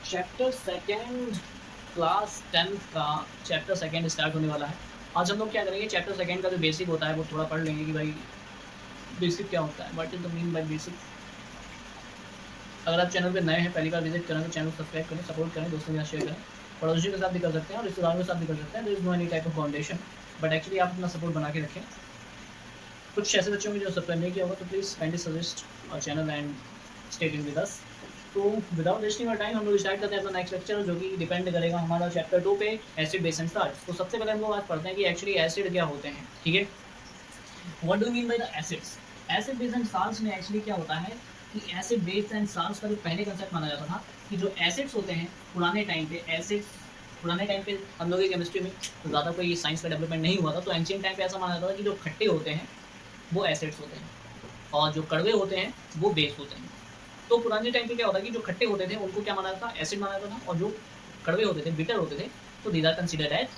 Chapter second class 10 का chapter second start होने वाला है। आज हम लोग क्या करेंगे, चैप्टर सेकेंड का जो बेसिक होता है वो थोड़ा पढ़ लेंगे कि भाई बेसिक क्या होता है, what is the mean by basic. अगर आप चैनल पे नए हैं, पहली बार विजिट करें तो चैनल सब्सक्राइब करें, सपोर्ट करें, दोस्तों के साथ शेयर करें, पड़ोसियों के साथ भी कर सकते हैं और रिश्तेदारों के साथ भी कर सकते हैं। There is no any type of foundation, but actually आप अपना सपोर्ट बना के रखें। कुछ ऐसे बच्चों में जो सब्सक्राइब नहीं किया होगा तो प्लीज़ काइंडली सजेस्ट और channel and stay tuned with us. तो विदाउट वेस्टिंग आवर टाइम हम लोग स्टार्ट करते हैं अपना नेक्स्ट लेक्चर, जो कि डिपेंड करेगा हमारा चैप्टर 2 पे, एसिड बेस एंड साल्ट्स। तो सबसे पहले हम लोग आज पढ़ते हैं कि एक्चुअली एसिड क्या होते हैं, ठीक है। What do mean by the acids. Acid base and salts में एक्चुअली क्या होता है कि एसिड बेस एंड साल्ट्स का जो पहले कंसेप्ट माना जाता था कि जो एसिड्स होते हैं पुराने टाइम पे, एसिड्स पुराने टाइम पे हम लोग की केमिस्ट्री में तो ज़्यादा कोई साइंस का डेवलपमेंट नहीं हुआ था, तो एंशिएंट टाइम पे ऐसा माना जाता था कि जो खट्टे होते हैं वो एसिड्स होते हैं और जो कड़वे होते हैं वो बेस होते हैं। तो पुराने टाइम पे क्या होता है कि जो खट्टे होते थे उनको क्या माना जाता था, एसिड माना जाता था, और जो कड़वे होते थे, बिटर होते थे, तो these are considered as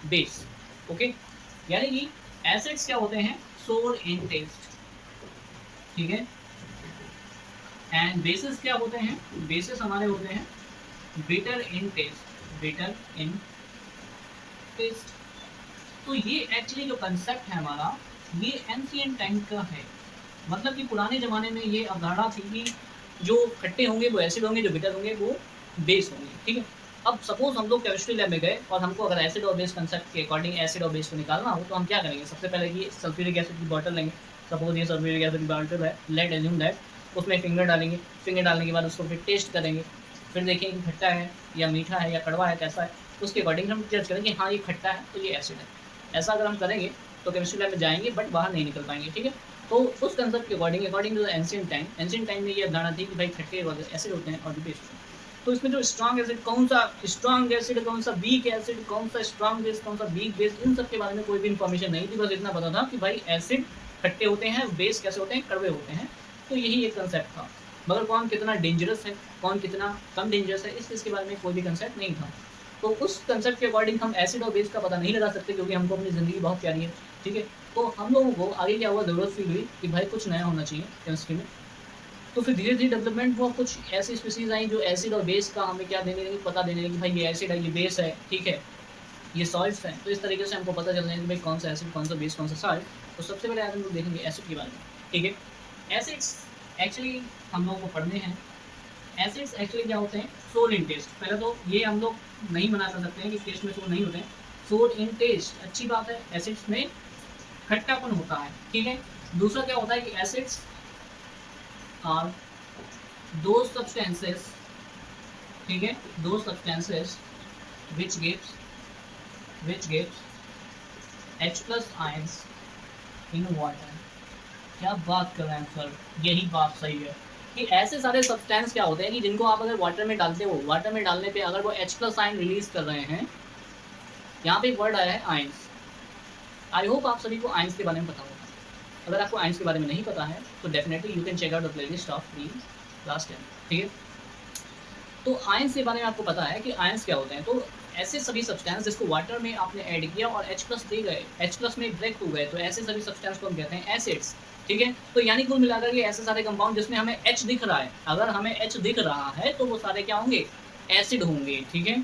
base. Okay, यानी कि एसिड्स क्या होते हैं, सोर इन टेस्ट, ठीक है। एंड बेसिस क्या होते हैं, बेसिस हमारे होते हैं bitter in taste, bitter in taste. तो ये एक्चुअली जो कंसेप्ट है हमारा, ये एंशिएंट टाइम का है। मतलब कि पुराने ज़माने में ये अवधारणा थी कि जो खट्टे होंगे वो एसिड होंगे, जो बिटर होंगे वो बेस होंगे, ठीक है। अब सपोज हम लोग केमिस्ट्री लैब में गए और हमको अगर एसिड और बेस कंसेप्ट के अकॉर्डिंग एसिड और बेस को निकालना हो तो हम क्या करेंगे, सबसे पहले कि सल्फ्यूरिक एसिड की बॉटल लेंगे। सपोज ये सल्फ्यूरिक एसिड की बॉटल है, लेट एज्यूम दैट उसमें फिंगर डालेंगे। फिंगर डालने के बाद उसको फिर टेस्ट करेंगे, फिर देखेंगे कि खट्टा है या मीठा है या कड़वा है, कैसा है। उसके अकॉर्डिंग हम जज करेंगे हाँ ये खट्टा है तो ये एसिड है। ऐसा अगर हम करेंगे तो केमिस्ट्री लैब में जाएंगे बट बाहर नहीं निकल पाएंगे, ठीक है। तो उस कंसेप्ट के according according to the ancient time में ये अवधारणा थी कि भाई खट्टे एसिड होते हैं और जो बेस होते हैं। तो इसमें जो स्ट्रॉन्ग एसिड कौन सा, स्ट्रॉन्ग एसिड कौन सा, वीक एसिड कौन सा, स्ट्रॉन्ग बेस कौन सा, वीक बेस, इन सब के बारे में कोई भी इन्फॉर्मेशन नहीं थी। बस इतना पता था कि भाई एसिड खट्टे होते हैं, बेस कैसे होते हैं, कड़वे होते हैं। तो यही एक कंसेप्ट था, मगर कौन कितना डेंजरस है, कौन कितना कम डेंजरस है, इस चीज़ के बारे में कोई भी कंसेप्ट नहीं था। तो उस कंसेप्ट के अकॉर्डिंग हम एसिड और बेस का पता नहीं लगा सकते, क्योंकि हमको अपनी ज़िंदगी बहुत प्यारी है, ठीक है। तो हम लोगों को आगे क्या हुआ, ज़रूरत फील हुई कि भाई कुछ नया होना चाहिए केमिस्ट्री में। तो फिर धीरे धीरे डेवलपमेंट हुआ, कुछ ऐसी स्पीसीज आई जो एसिड और बेस का हमें क्या देने लगी, पता देने लगी, भाई ये एसिड है, ये बेस है, ठीक है, ये सॉल्ट्स हैं। तो इस तरीके से हमको पता चल जाएगा कि भाई कौन सा एसिड, कौन सा बेस, कौन सा सॉल्ट। तो सबसे पहले आज हम लोग देखेंगे एसिड के बारे में, ठीक है। एसिड्स एक्चुअली हम लोगों को पढ़ने हैं। एसिड्स एक्चुअली क्या होते हैं, सोर इन टेस्ट। पहले तो ये हम लोग नहीं मना कर सकते हैं कि टेस्ट में सोर नहीं होते हैं। सोर इन टेस्ट अच्छी बात है, एसिड्स में खट्टापन होता है, ठीक है। दूसरा क्या होता है कि एसिड्स आर दो सब्सटेंसेस, ठीक है, दो substances which gives H plus ions in water। क्या बात कर रहे हैं सर, यही बात सही है कि ऐसे सारे सब्सटेंस क्या होते हैं कि जिनको आप अगर वाटर में डालते हो, वाटर में डालने पे अगर वो H प्लस आयन रिलीज कर रहे हैं, यहाँ पे एक वर्ड आया है आयंस। आई होप आप सभी को आयंस के बारे में पता होगा। अगर आपको आयंस के बारे में नहीं पता है तो definitely you can check out the playlist of free class 10, ठीक है। तो आयंस के बारे में आपको पता है कि आयंस क्या होते हैं। तो ऐसे सभी सब्सटेंस जिसको वाटर में आपने ऐड किया और H प्लस दे गए, H प्लस में ब्रेक हो गए, तो ऐसे सभी सब्सटेंस को हम कहते हैं एसिड्स, ठीक है। तो यानी कुल मिलाकर ये ऐसे सारे कंपाउंड जिसमें हमें H दिख रहा है, अगर हमें H दिख रहा है तो वो सारे क्या होंगे, एसिड होंगे, ठीक है।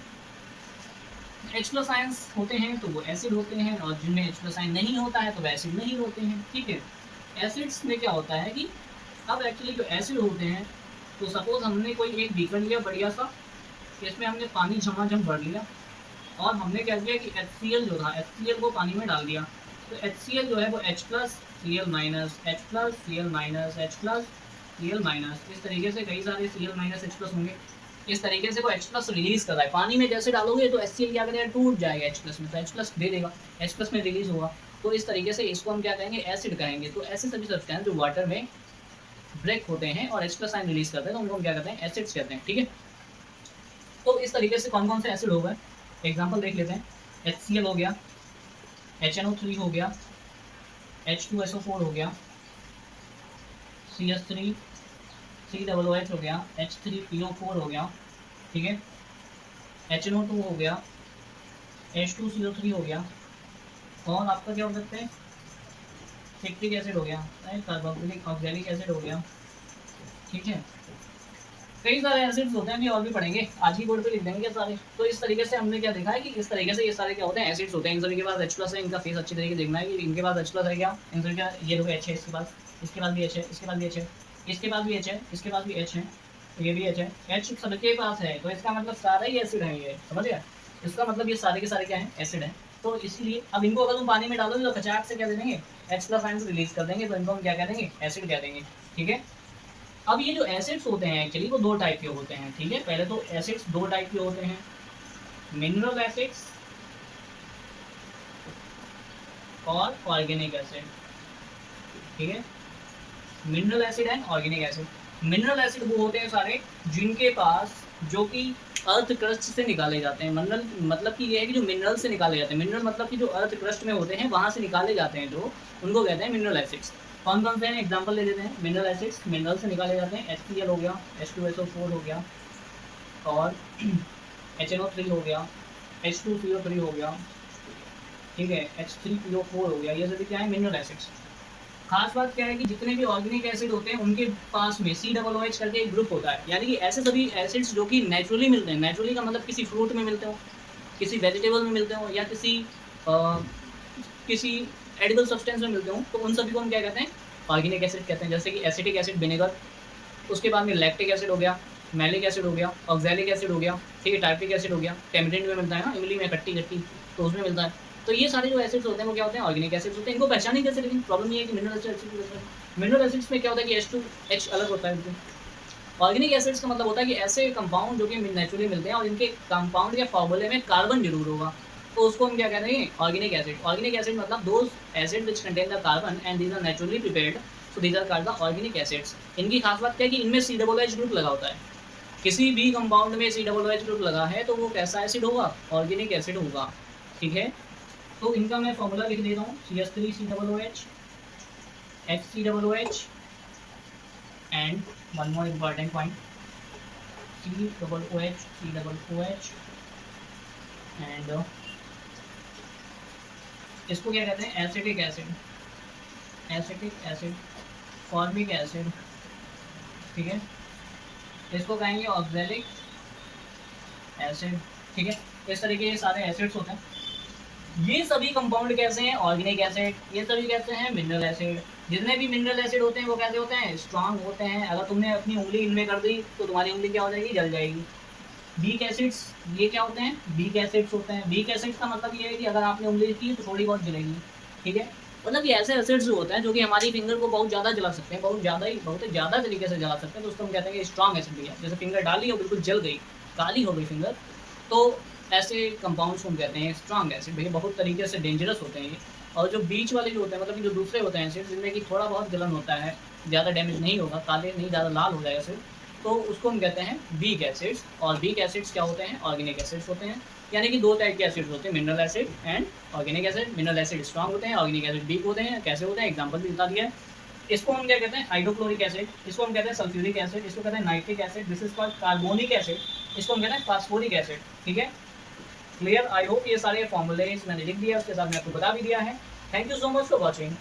H प्लस आयंस होते हैं तो वो एसिड होते हैं, और जिनमें H प्लस आयन नहीं होता है तो वो एसिड नहीं होते हैं, ठीक है। एसिड्स में क्या होता है कि अब एक्चुअली जो एसिड होते हैं, तो सपोज हमने कोई एक बीकर लिया बढ़िया सा, इसमें हमने पानी झमाझम भर लिया और हमने क्या किया कि HCl जो था, HCl को पानी में डाल दिया। तो HCl जो है वो H plus Cl minus, H plus Cl minus, H plus Cl minus, इस तरीके से कई सारे Cl माइनस H प्लस होंगे। इस तरीके से वो H प्लस रिलीज कर रहा है, पानी में जैसे डालोगे तो HCl क्या करेगा, टूट जाएगा H प्लस में, तो H प्लस दे देगा, H प्लस में रिलीज होगा। तो इस तरीके से इसको हम क्या कहेंगे, एसिड कहेंगे। तो ऐसे सभी सब्सटेंस जो वाटर में ब्रेक होते हैं और H प्लस आयन रिलीज करते हैं तो उनको हम क्या कहते हैं, एसिड्स कहते हैं, ठीक है। तो इस तरीके से कौन कौन से एसिड हो गए, एग्जाम्पल देख लेते हैं। HCl हो गया, HNO3 हो गया, H2SO4 हो गया, CH3 COOH हो गया, H3PO4 हो गया, ठीक है, HNO2 हो गया, H2CO3 हो गया, और आपका क्या हो सकता है, सिट्रिक एसिड हो गया, कार्बोक्सिलिक ऑक्सैलिक एसिड हो गया, ठीक है। कई सारे एसिड्स होते हैं, भी और भी पढ़ेंगे, आज ही बोर्ड पे लिख देंगे सारे। तो इस तरीके से हमने क्या देखा है कि इस तरीके से ये सारे क्या होते हैं, एसिड्स होते हैं। इन सभी के पास H+ है, इनका फेस अच्छी तरीके से देखना है कि इनके पास H+ है क्या, इन सभी का ये देखो H है इसके पास, इसके पास भी H है, इसके पास भी H है, इसके पास भी H है, इसके पास भी H है, ये भी H है, H सबके पास है, तो इसका मतलब सारा ही एसिड है ये, समझ गया। इसका मतलब ये सारे के सारे क्या है, एसिड है। तो इसीलिए अब इनको अगर तुम पानी में डालोगे तो खचाक से क्या दे देंगे, H+ आयन रिलीज कर देंगे, तो इनको हम क्या कह देंगे, एसिड कह देंगे, ठीक है। अब ये जो एसिड्स होते हैं एक्चुअली वो दो टाइप के होते हैं, ठीक है। पहले तो एसिड्स दो टाइप के होते हैं, मिनरल एसिड्स और ऑर्गेनिक एसिड, ठीक है। Mineral acid and organic acid. Mineral acid वो होते हैं सारे जिनके पास, जो कि अर्थ क्रस्ट से निकाले जाते हैं। मिनरल मतलब कि ये है कि जो मिनरल से निकाले जाते हैं, मिनरल मतलब कि जो अर्थ क्रस्ट में होते हैं वहाँ से निकाले जाते हैं, जो उनको कहते हैं मिनरल एसिड्स। कौन कौन से हैं, एग्जांपल ले लेते हैं। मिनरल एसिड्स मिनरल से निकाले जाते हैं, HCl हो गया, H2SO4 हो गया, और HNO3 हो गया, H2CO3 हो गया, ठीक है, H3PO4 हो गया। ये सभी क्या है, मिनरल एसिड्स। खास बात क्या है कि जितने भी ऑर्गेनिक एसिड होते हैं उनके पास में COOH करके एक ग्रुप होता है, यानी कि ऐसे सभी एसिड्स जो कि नेचुरली मिलते हैं। नेचुरली का मतलब किसी फ्रूट में मिलते हो, किसी वेजिटेबल में मिलते हो, या किसी एडिबल सब्सटेंस में मिलते हो, तो उन सभी को हम क्या कहते हैं, ऑर्गेनिक एसिड कहते हैं। जैसे कि एसिटिक एसिड विनेगर, उसके बाद में लैक्टिक एसिड हो गया, मैलिक एसिड हो गया, ऑक्सैलिक एसिड हो गया, ठीक है, टार्टिक एसिड हो गया, टेमरिंड में मिलता है ना, इमली में खट्टी खट्टी, तो उसमें मिलता है। तो ये सारे जो एसिड्स होते हैं वो क्या होते हैं, ऑर्गेनिक एसिड्स होते हैं। इनको पहचानें कैसे, लेकिन प्रॉब्लम ये है कि मिनरल एसिड्स में क्या होता है कि H2H अलग होता है बिल्कुल। ऑर्गेनिक एसिड्स का मतलब होता है कि ऐसे कंपाउंड जो कि नेचुरली मिलते हैं और इनके कंपाउंड के फॉर्मूले में कार्बन जरूर होगा, तो उसको हम क्या कहते हैं, ऑर्गेनिक एसिड। ऑर्गेनिक एसिड मतलब those acid which contain the carbon and these are naturally prepared, so these are called the organic acids. इनकी खास बात क्या है कि इनमें COOH ग्रुप लगा होता है। किसी भी कंपाउंड में COOH ग्रुप लगा है तो वो कैसा एसिड होगा, ऑर्गेनिक एसिड होगा, ठीक है। तो इनका मैं फॉर्मूला लिख देता हूँ, CH3COOH, HCOOH, and one more important point, COOH, and इसको क्या कहते हैं, acetic acid, acetic acid, formic acid, ठीक है। इसको कहेंगे ऑक्सैलिक एसिड, ठीक है। इस तरीके के सारे एसिड्स होते हैं। ये सभी कंपाउंड कैसे हैं, ऑर्गेनिक एसिड। ये सभी कैसे हैं, मिनरल एसिड। जितने भी मिनरल एसिड होते हैं वो कैसे होते हैं, स्ट्रांग होते हैं। अगर तुमने अपनी उंगली इनमें कर दी तो तुम्हारी उंगली क्या हो जाएगी, जल जाएगी। वीक एसिड्स, ये क्या होते हैं, वीक एसिड्स होते हैं। वीक एसिड्स का मतलब ये है कि अगर आपने उंगली की तो थोड़ी बहुत जलेगी, ठीक है। मतलब ये ऐसे एसिड्स होते हैं जो कि हमारी फिंगर को बहुत ज़्यादा जला सकते हैं, बहुत ज़्यादा तरीके से जला सकते हैं, तो उसको हम कहते हैं कि स्ट्रांग एसिड भैया। जैसे फिंगर डाली और बिल्कुल जल गई, काली हो गई फिंगर, तो ऐसे कंपाउंड्स को हम कहते हैं स्ट्रांग एसिड भैया। बहुत तरीके से डेंजरस होते हैं ये। और जो बीच वाले जो होते हैं, मतलब कि जो दूसरे होते हैं एसिड जिनमें कि थोड़ा बहुत जलन होता है, ज़्यादा डैमेज नहीं होगा, काले नहीं, ज़्यादा लाल हो जाएगा सिर्फ, तो उसको हम कहते हैं वीक एसिड्स। और वीक एसिड्स क्या होते हैं, ऑर्गेनिक एसिड्स होते हैं। यानी कि दो टाइप के एसिड्स होते हैं, mineral acid and organic acid. Mineral acid strong होते हैं, ऑर्गेनिक एसिड वीक होते हैं। कैसे होते हैं, एग्जाम्पल भी बता दिया है। इसको हम क्या कहते हैं, हाइड्रोक्लोरिक एसिड, इसको हम कहते हैं सल्फ्यूरिक एसिड, इसको कहते हैं nitric acid, this is called carbonic acid, इसको हम कहते हैं फास्फोरिक एसिड, ठीक है। क्लियर, आई होप ये सारे फॉर्मूलेज मैंने लिख दिया, उसके साथ मैं आपको बता भी दिया है। Thank you so much for watching.